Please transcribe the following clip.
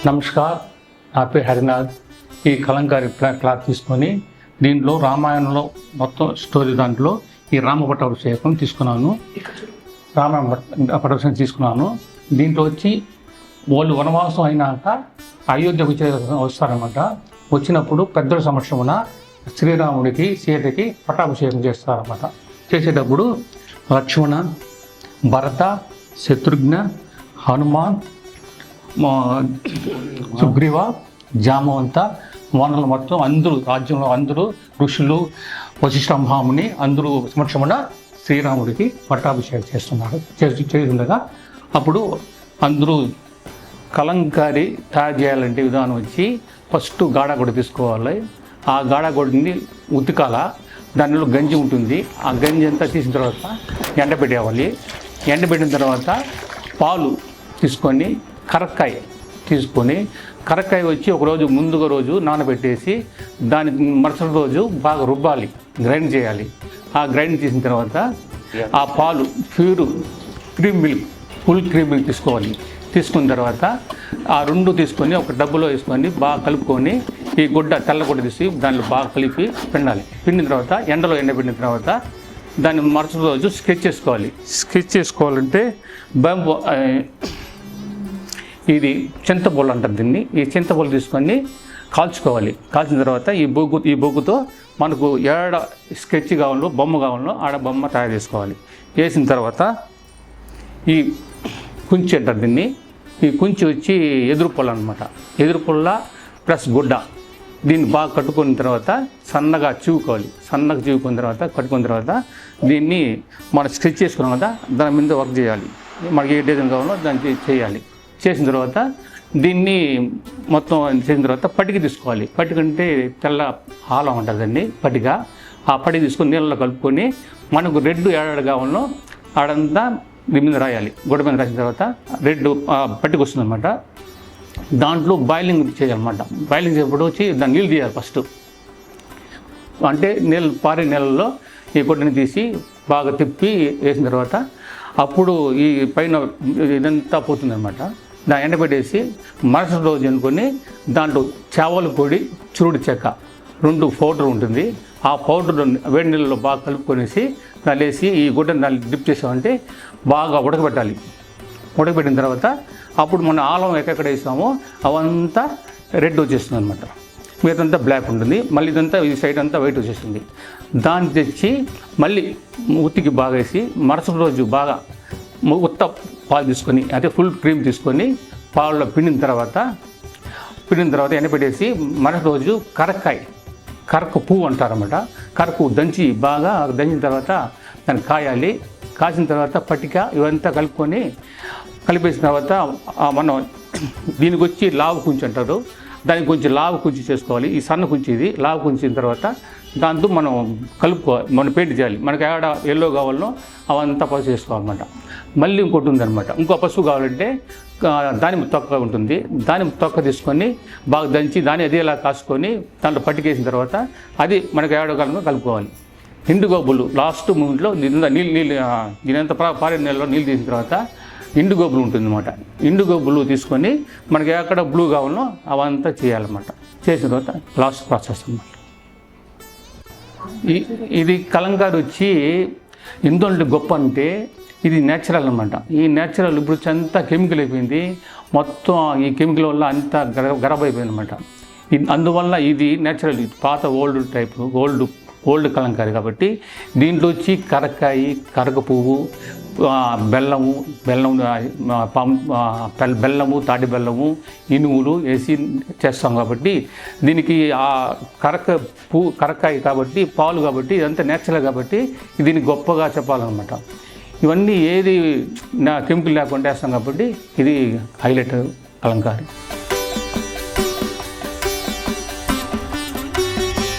నమస్కార్, నా పేరు హరినాథ్. ఈ కలంకారీ క్లాత్ తీసుకొని దీంట్లో రామాయణంలో మొత్తం స్టోరీ దాంట్లో ఈ రామ పట్టాభిషేకం తీసుకున్నాను. రామాయణ పట్టాభిషేకం తీసుకున్నాను. దీంట్లో వచ్చి వాళ్ళు వనవాసం అయినాక అయోధ్యకు వస్తారన్నమాట. వచ్చినప్పుడు పెద్దల సమక్షమున శ్రీరాముడికి సీతకి పట్టాభిషేకం చేస్తారన్నమాట. చేసేటప్పుడు లక్ష్మణ, భరత, శత్రుఘ్న, హనుమాన్, సుగ్రీవ, జామవంత, వానరులు మొత్తం అందరూ రాజ్యంలో అందరూ ఋషులు, వశిష్ఠ మహాముని అందరూ సమక్షమున శ్రీరాముడికి పట్టాభిషేకం చేస్తున్నారు. చేస్తుండగా అప్పుడు అందరూ కలంకారీ తయారు చేయాలంటే విధానం వచ్చి ఫస్ట్ గాడాగొడ్డ తీసుకోవాలి. ఆ గాడాగొడ్డని ఉతికాల, దానిలో గంజి ఉంటుంది. ఆ గంజి అంతా తీసిన తర్వాత ఎండబెట్టేవాలి. ఎండబెట్టిన తర్వాత పాలు తీసుకొని కరక్కాయ వచ్చి ఒకరోజు ముందుగా రోజు నానబెట్టేసి దాని మరుసటి రోజు బాగా రుబ్బాలి, గ్రైండ్ చేయాలి. ఆ గ్రైండ్ చేసిన తర్వాత ఆ పాలు cream milk, full cream milk తీసుకోవాలి. తీసుకున్న తర్వాత ఆ రెండు తీసుకొని ఒక డబ్బులో వేసుకొని బాగా కలుపుకొని ఈ తెల్ల గుడ్డ తీసి దానిలో బాగా కలిపి పిండాలి. పిండిన తర్వాత ఎండలో ఎండబెట్టిన తర్వాత దాన్ని మరుసటి రోజు స్కెచ్ చేసుకోవాలి. స్కెచ్ చేసుకోవాలంటే బాంబు, ఇది చింతపొల్లు అంటారు దీన్ని. ఈ చింతపొల్లు తీసుకొని కాల్చుకోవాలి. కాల్చిన తర్వాత ఈ బొగ్గుతో మనకు ఏడ స్కెచ్ కావాలో, బొమ్మ కావాలో ఆడ బొమ్మ తయారు చేసుకోవాలి. వేసిన తర్వాత ఈ కుంచి అంటారు దీన్ని. ఈ కుంచి వచ్చి ఎదురు పొల్ల అనమాట. ఎదురు పొల్ల ప్లస్ గుడ్డ, దీన్ని బాగా కట్టుకున్న తర్వాత సన్నగా చీవుకోవాలి. సన్నగా చీవుకున్న తర్వాత కట్టుకున్న తర్వాత దీన్ని మనం స్కెచ్ చేసుకున్నాం కదా, దాని మీద వర్క్ చేయాలి. మనకి ఏ డిజైన్ కావాలో దాన్ని చేయాలి. చేసిన తర్వాత దీన్ని మొత్తం చేసిన తర్వాత పట్టిక తీసుకోవాలి. పట్టిక అంటే తెల్ల హాలం ఉంటుందండి పట్టిక. ఆ పట్టిక తీసుకొని నీళ్ళలో కలుపుకొని మనకు రెడ్ ఏడాడు కావాలో ఆడంతా దీని మీద రాయాలి. గొడ్డ మీద రాసిన తర్వాత రెడ్ పట్టిక వస్తుంది అనమాట. దాంట్లో బాయిలింగ్ చేయాలన్నమాట. బాయిలింగ్ చేసేప్పుడు వచ్చి దాన్ని నీళ్ళు తీయాలి ఫస్ట్. అంటే పారే నీళ్ళలో ఈ గొడ్డని తీసి బాగా తిప్పి వేసిన తర్వాత అప్పుడు ఈ పైన ఇదంతా పోతుందన్నమాట. దాన్ని ఎండబెట్టేసి మరుసటి రోజు అనుకొని దాంట్లో చావల పొడి, చురుడు చెక్క, 2 పౌడర్ ఉంటుంది. ఆ పౌడర్ వేడి నీళ్ళలో బాగా కలుపుకొనేసి దాన్ని వేసి ఈ గుడ్డని దాన్ని డిప్ చేసామంటే బాగా ఉడకబెట్టాలి. ఉడకబెట్టిన తర్వాత అప్పుడు మన ఆలం ఎక్కడెక్కడ వేసామో అవంతా రెడ్ వచ్చేస్తుంది అనమాట. మిగతాంతా బ్లాక్ ఉంటుంది. మళ్ళీ ఇదంతా ఈ సైడ్ అంతా వైట్ వచ్చేస్తుంది. దాన్ని తెచ్చి మళ్ళీ ఉత్తికి బాగా వేసి మరుసటి రోజు బాగా ఉత్త పాలు తీసుకొని, అంటే ఫుల్ క్రీమ్ తీసుకొని పాలలో పిండిన తర్వాత ఎండబెట్టేసి మరుసటి రోజు కరకు పువ్వు అంటారన్నమాట. కరకు దంచి బాగా దంచిన తర్వాత దాన్ని కాయాలి. కాసిన తర్వాత పట్టిక ఇవంతా కలిపేసిన తర్వాత మనం దీనికి వచ్చి లావు కుంచి అంటారు. దానికి కొంచెం లావు కుంచి చేసుకోవాలి. ఈ సన్న కుంచి ఇది లావు కుంచిన తర్వాత దాంతో మనం కలుపుకోవాలి. మనం పెయింట్ చేయాలి. మనకి ఏడ ఎల్లో కావాలనో అవంతా పసుపు చేసుకోవాలన్నమాట. మళ్ళీ ఇంకోటి ఉందన్నమాట. ఇంకో పసుపు కావాలంటే దానిమ్మ తొక్క ఉంటుంది. దానిమ్మ తొక్క తీసుకొని బాగా దంచి దాన్ని అదేలా కాసుకొని దాంట్లో పట్టికేసిన తర్వాత అది మనకి ఏడ కాలంలో కలుపుకోవాలి. ఎండు గోబులు లాస్ట్ మూమెంట్లో దీనంతా పారే నీళ్ళలో నీళ్ళు తీసిన తర్వాత ఎండు గోబులు ఉంటుందన్నమాట. ఎండు గోబులు తీసుకొని మనకి ఎక్కడ బ్లూ కావాలనో అవంతా చేయాలన్నమాట. చేసిన తర్వాత లాస్ట్ ప్రాసెస్ అన్నమాట. ఇది కలంకారీ వచ్చి ఎందుకంటే గొప్ప అంటే ఇది నేచురల్ అనమాట. ఈ నేచురల్ ఇప్పుడు అంతా కెమికల్ అయిపోయింది. మొత్తం ఈ కెమికల్ వల్ల అంతా గరబ్ అయిపోయింది అనమాట. అందువల్ల ఇది నేచురల్, పాత ఓల్డ్ టైప్ ఓల్డ్ కలంకారీ కాబట్టి దీంట్లో వచ్చి కరక పువ్వు, బెల్లము, తాటి బెల్లము, ఇనుములు వేసి చేస్తాం కాబట్టి దీనికి ఆ కరక్కాయ కాబట్టి పాలు కాబట్టి ఇదంతా నేచురల్ కాబట్టి దీన్ని గొప్పగా చెప్పాలన్నమాట. ఇవన్నీ ఏది కెమికల్ లేకుండా వేస్తాం కాబట్టి ఇది హైలైట్ కలంకారీ.